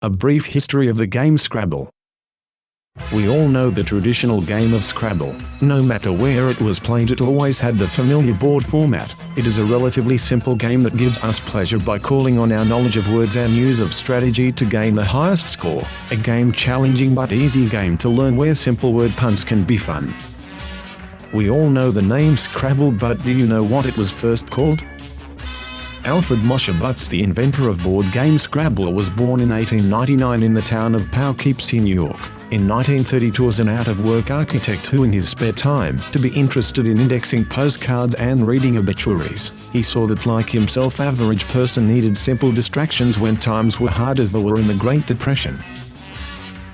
A brief history of the game Scrabble. We all know the traditional game of Scrabble. No matter where it was played, it always had the familiar board format. It is a relatively simple game that gives us pleasure by calling on our knowledge of words and use of strategy to gain the highest score. A game challenging but easy game to learn where simple word puns can be fun. We all know the name Scrabble, but do you know what it was first called? Alfred Mosher Butts, the inventor of board game Scrabble, was born in 1899 in the town of Poughkeepsie, New York. In 1932, as an out-of-work architect who in his spare time to be interested in indexing postcards and reading obituaries, he saw that, like himself, average person needed simple distractions when times were hard, as they were in the Great Depression.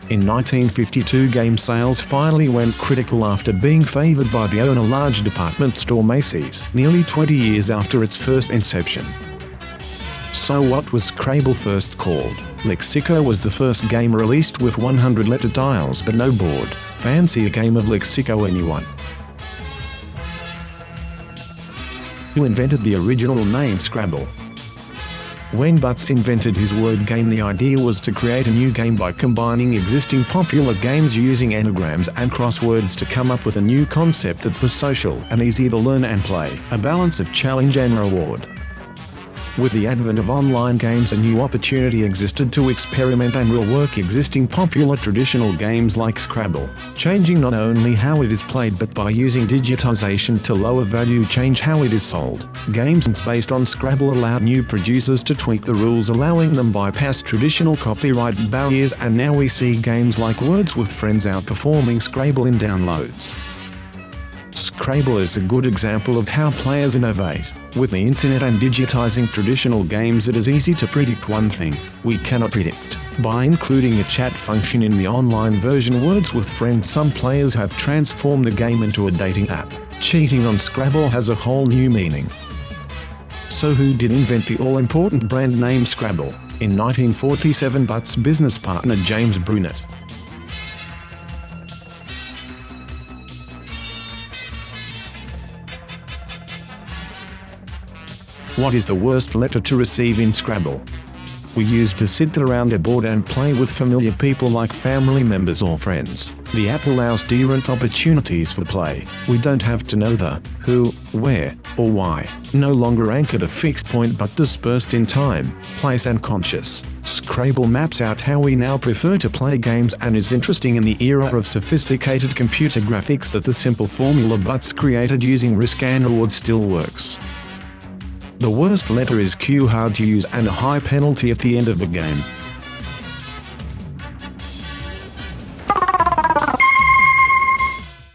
In 1952, game sales finally went critical after being favored by the owner large department store Macy's, nearly 20 years after its first inception. So what was Scrabble first called? Lexico was the first game released with 100 letter tiles but no board. Fancy a game of Lexico, anyone? Who invented the original name Scrabble? When Butts invented his word game, the idea was to create a new game by combining existing popular games using anagrams and crosswords to come up with a new concept that was social and easy to learn and play, a balance of challenge and reward. With the advent of online games, a new opportunity existed to experiment and rework existing popular traditional games like Scrabble, changing not only how it is played but by using digitization to lower value change how it is sold. Games based on Scrabble allowed new producers to tweak the rules, allowing them bypass traditional copyright barriers, and now we see games like Words with Friends outperforming Scrabble in downloads. Scrabble is a good example of how players innovate. With the internet and digitizing traditional games, it is easy to predict one thing we cannot predict. By including a chat function in the online version Words with Friends, some players have transformed the game into a dating app. Cheating on Scrabble has a whole new meaning. So who did invent the all-important brand name Scrabble? In 1947, Butts' business partner James Brunett. What is the worst letter to receive in Scrabble? We used to sit around a board and play with familiar people like family members or friends. The app allows different opportunities for play. We don't have to know the who, where, or why. No longer anchored a fixed point but dispersed in time, place and conscious. Scrabble maps out how we now prefer to play games and is interesting in the era of sophisticated computer graphics that the simple formula Butts created using risk and reward still works. The worst letter is Q, hard to use and a high penalty at the end of the game.